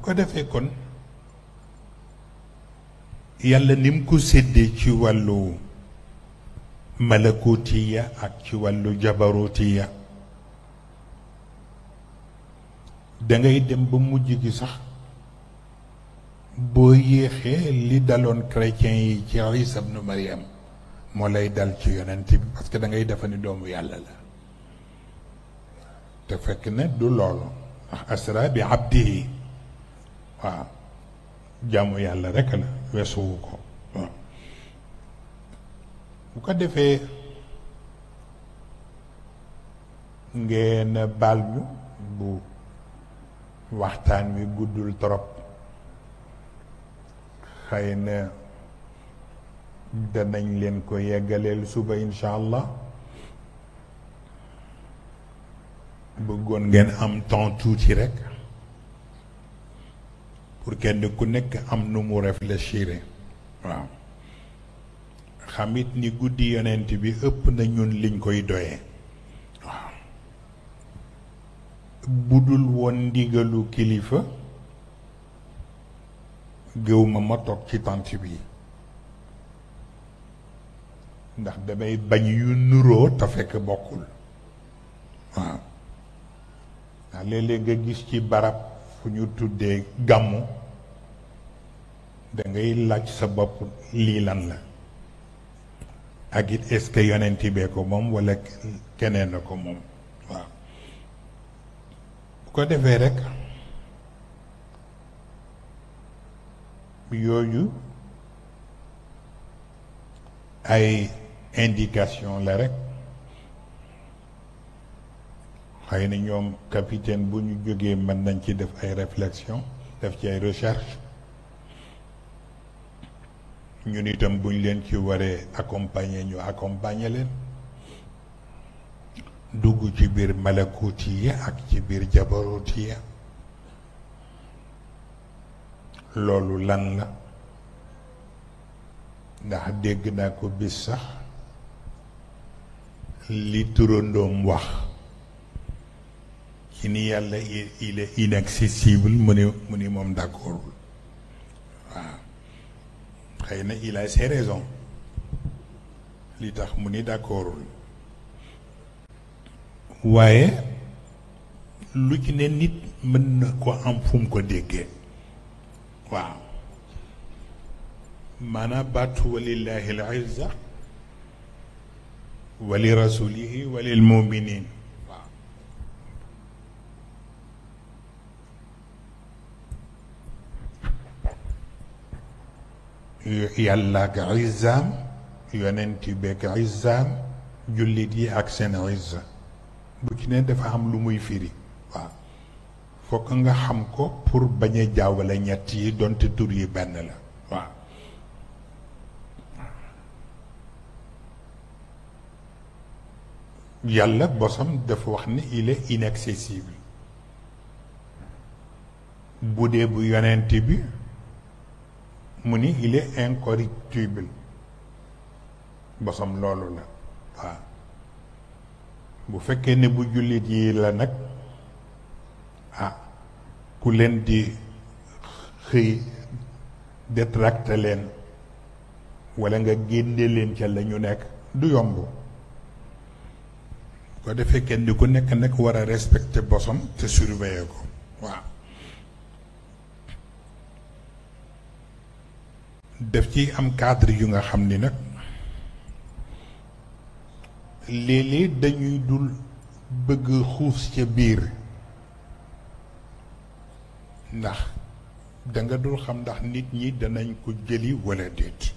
ko defee kon yàlla ni mu ko séddee ci wàllu malakutiya ak ci wàllu jabarutiya dangay dem ba mujj gi sax boo yéexee li daloon chrétien yi ci Isa ibnu Maryam moo lay dal ci yonent bi parce que da ngay defa ni doomu yàlla la te fekk ne du loolu ndax asra bi abdihi waaw jaamu yàlla rekk la weesuwu ko waaw bu ko defee ngeen baal ñu bu waxtaan wi guddul trop xëy na danañ leen ko yeggaleel suba incha allah bëggoon ngeen am temps tuuti rekk pour kenn ku nekk am nu mu réfléchir waaw xamit ni guddi yonent bi ëpp na ñun liñ koy doyee waaw budul woon ndigalu kilifa gëw ma toog ci tant bi ndax damay bañ yu nuroo te fekk bokkul waaw ndax léeg-léeg nga gis ci barab fu ñu tuddee gàmmu da ngay laaj sa bopp lii lan la ak it est-ce que yonent bee ko moom walla keneen na ko moom waaw bu ko defee rekk yooyu ay indication la rekk xëy na ñoom capitaine bu ñu jógee mën nañ ci def ay réflexion def ci ay recherche ñun itam buñ leen ci waree accompagner ñu accompagner leen dugg ci biir malakutiya ak ci biir jabarutiya loolu lan la ndax dégg naa ko bis sax li turandoom wax ci ni yàlla il est inaccessible mu ni moom d'accordul waaw xëy na il a ses raisons li tax mu ni d'accordul waaye lu ci ne nit mën na ko am fu mu ko déggee waaw maanaam baatu walillahi al izza wa li rasulihi wa lil muminin waaw yàlla ak izzaam yonent bi ak izzaam jullit yi ak seen izza bu ci ne dafa am lu muy firi waaw fokk nga xam ko pour bañ a jaawale ñett yi donte tur yi benn la waaw yàlla bosam dafa wax ni il est inaccessible bu dee bu yonent bi mu ni il est incorruptible bosam loolu la waaw bu fekkee ne bu jullit yi la nag ah ku leen di xëy détracté leen walla nga génne leen ca la ñu nekk du yomb ko defee kenn di ku nekk nag war a respecter bosam te surveiller ko waaw def ci am cadre yu nga xam ni nag léeg-léeg dañuy dul bëgg xuus ca biir ndax danga dul xam ndax nit ñi danañ ko jëli walla déet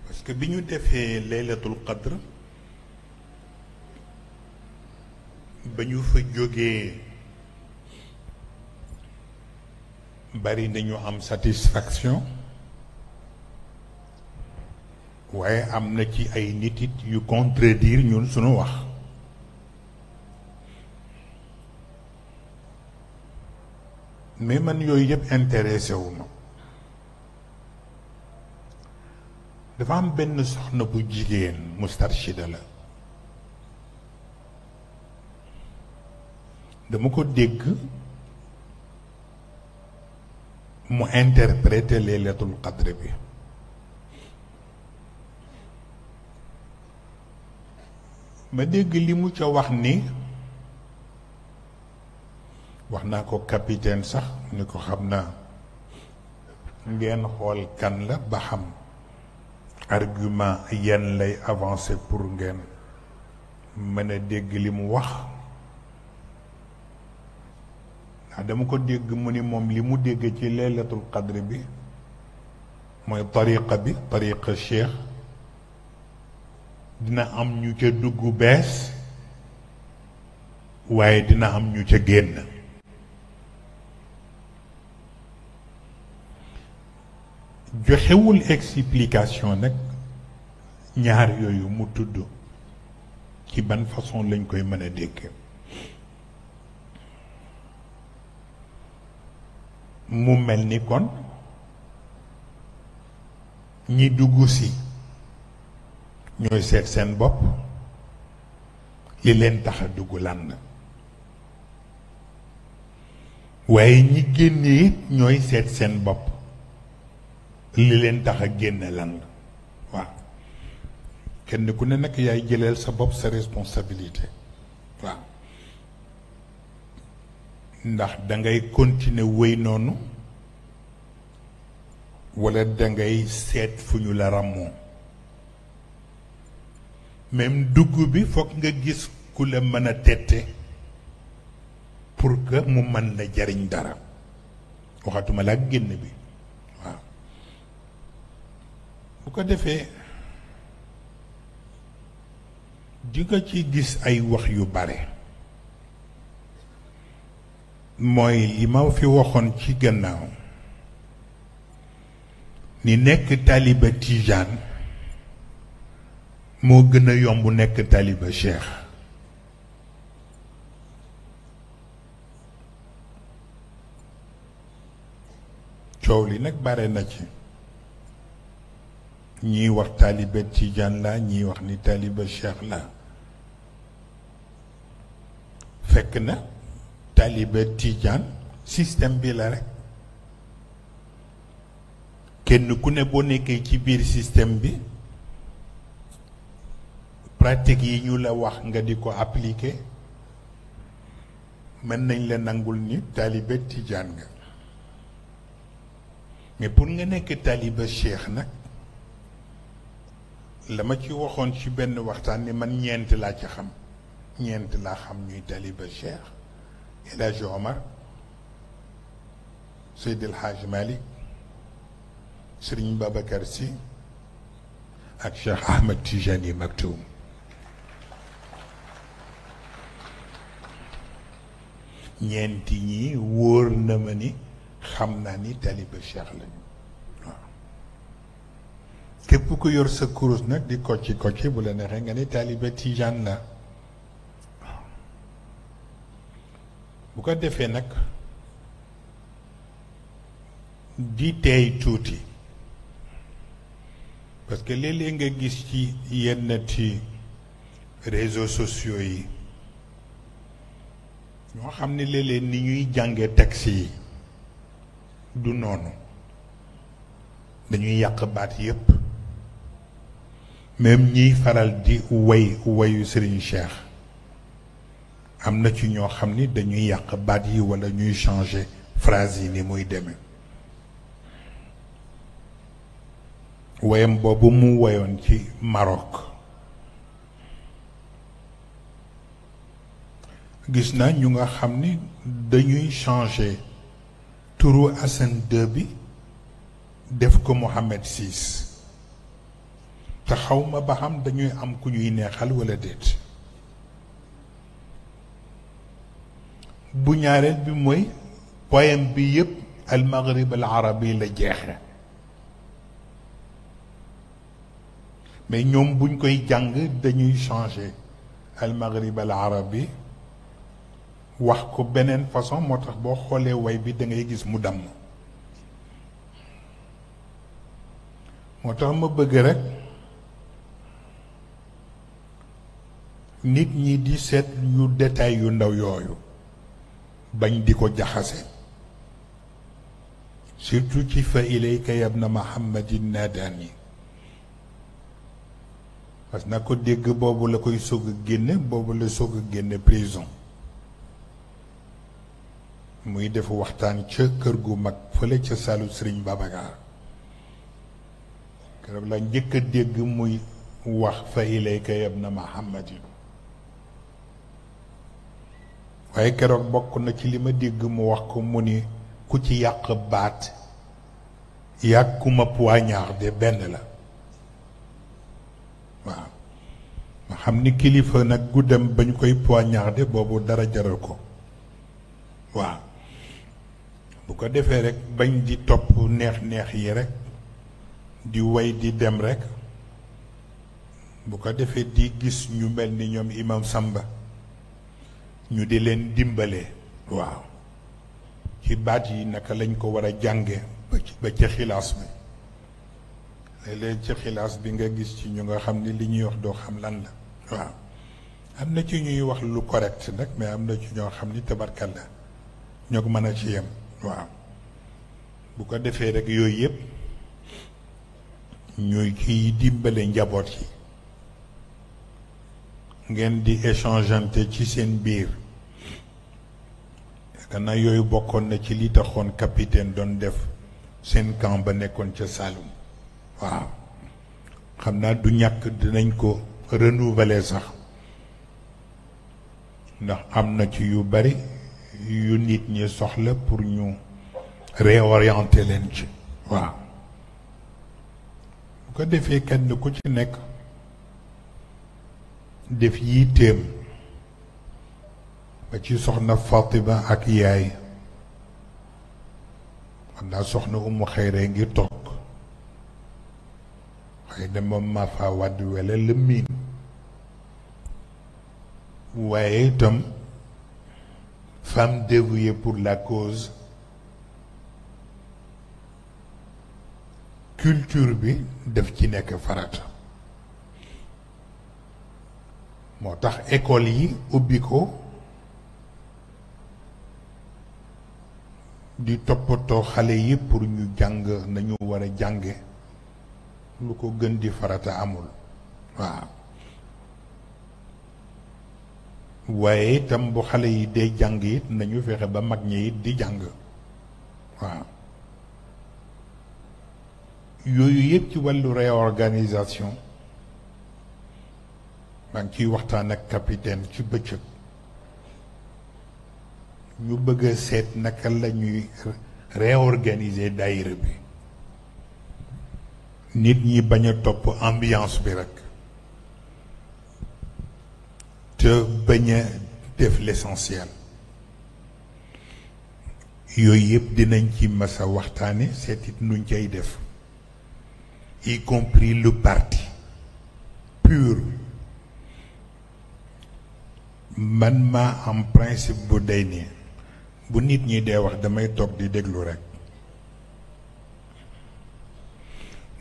parce que bi ñu defee laylatul qadr ba ñu fa jógee bari nañu am satisfaction waaye am na ci ay nit it yu contredire ñun suñu wax mais man yooyu yëpp intéressé wu ma dafa am benn soxna bu jigéen mustarshida la dama ko dégg mu interpréter laylatul qadr bi ma dégg li mu ca wax ni wax naa ko capitaine sax ni ko xam naa ngeen xool kan la ba xam argument yenn lay avancer pour ngeen mën a dégg li mu wax ndax dama ko dégg mu ni moom li mu dégg ci laylatul qadr bi mooy tariqa cheikh dina am ñu ca dugg bees waaye dina am ñu ca génn joxewul explication nag ñaar yooyu mu tudd ci ban façon lañ koy mën a dégg mu mel ni kon ñi dugg si ñooy seet seen bopp li leen tax a dugg lan la waaye ñi génne it ñooy seet seen bopp li leen tax a génne lan la waaw kenn ku ne nag yaay jëleel sa bopp sa responsabilité waaw ndax dangay continuer wéy noonu walla dangay seet fu ñu la ràmmoo même dugg bi foog nga gis ku la mën a tette pour que mu mën la jariñ dara waxatuma la ak génn bi waaw bu ko defee di nga ci gis ay wax yu bare mooy li ma fi waxoon ci gannaaw ni nekk taaliba tijaan moo gën a yomb nekk taaliba cheikh coow li nag bare na ci ñii wax taaliba tijaan la ñii wax ni taaliba cheikh la fekk na taaliba tijaan système bi la rek kenn ku ne boo nekkee ci biir système bi pratique yi ñu la wax nga di ko appliquer mën nañ la nangul ni taaliba tijaan nga mais pour nga nekk taaliba cheikh nag la ma ci waxoon ci benn waxtaan ni man ñeent laa ci xam ñeent laa xam ñuy taaliba cheikh El Hadj Omar Seydi El Hadj Malick Serigne Babacar Sy ak Cheikh Ahmed Tijani Maktoum ñeenti ñii wóor na ma ni xam naa ni taaliba cheikh lañu waaw képp ku yor sa kurus nag di kocci kocci bu la neexee nga ni taaliba tijaan la waaw bu ko defee nag di teey tuuti parce que léeg-léeg nga gis ci yenn ci réseaux sociaux yi ñoo xam ne léeg-léeg ni ñuy jànge texte yi du noonu dañuy yàq baat yépp même ñiy faral di wayu Serigne Cheikh am na ci ñoo xam ni dañuy yàq baat yi walla ñuy changer phrase yi ni muy demee wayam boobu mu wayoon ci Maroc gis naa ñu nga xam ni dañuy changer turu Hassan II bi def ko Mohammed VI te xawma ba xam dañuy am ku ñuy neexal walla déet bu ñaareel bi mooy poème bi yépp al maghrib al arabi la jeexe mais ñoom buñ koy jàng dañuy changer al maghrib al arabi wax ko beneen façon moo tax boo xoolee way bi da ngay gis mu damm moo tax ma bëgg rekk nit ñi di seet yu détail yu ndaw yooyu bañ di ko jaxase surtout ci fa ilayka yabna Muhammadin naadaani parce que na ko dégg boobu la koy soog a génne boobu la soog a génne prison muy def waxtaan ca kër gu mag fële ca salu Sëriñ Babacar keroog la njëkk a dégg muy wax fa ilayka yabna Muhammadin waaye keroog bokk na ci li ma dégg mu wax ko mu ni ku ci yàq baat yàgg ku ma poignardé benn la waaw ma xam ni kilifa nag guddam ba ñu koy poignardé boobu dara jaral ko waaw bu ko defee rek bañ di topp neex-neex yi rek di way di dem rek bu ko defee di gis ñu mel ni ñoom imam Samba ñu di leen dimbale waaw ci baat yi naka lañ ko war a jànge ba ci xilaas bi léeg-léeg ci xilaas bi nga gis ci ñu nga xam ni li ñuy wax doo xam lan la waaw am na ci ñuy wax lu correct nag mais am na ci ñoo xam ni tabarkalla ñoo ko mën a ci yem waaw bu ko defee rek yooyu yëpp ñuy ciy dimbale njaboot yi ngeen di échangeante ci seen biir gannaaw yooyu bokkoon na ci li taxoon capitaine doon def seen camp ba nekkoon ca Saloum waaw xam naa du ñàkk dinañ ko renouveler sax ndax am na ci yu bari yu nit ñi soxla pour ñu réorienter leen ci waaw bu ko defee kenn ku ci nekk def yitteem ba ci soxna Fatima ak yaay xam naa soxna Umu Xayre ngi toog xëy na moom maa fa wàdd wele la miin waaye itam femme dévouée pour la cause culture bi def ci nekk farata moo tax école yi ubbi ko di toppatoo xale yi pour ñu jàng nañu war a jànge lu ko gën di farata amul waaw waaye itam bu xale yi dee jàng it nañu fexe ba mag ñi it di jàng waaw yooyu yëpp ci wàllu réorganisation maa ngi ciy waxtaan ak capitaine ci bëccëg ñu bëgg a seet naka la ñuy réorganiser daayira bi nit ñi bañ a topp ambiance bi rek te bañ a def l'essentiel yooyu yëpp dinañ ci mas a waxtaane seet it nuñ cay def y compris le parti pur man maa am principe bu day nii bu nit ñi dee wax damay toog di déglu rek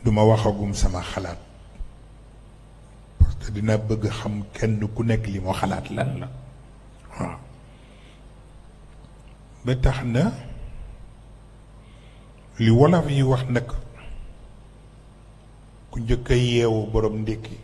duma waxagum sama xalaat parce que dina bëgg xam kenn ku nekk li moo xalaat lan la waaw ba tax na li wolof yi wax nag ku njëkk a yeewu borom ndékki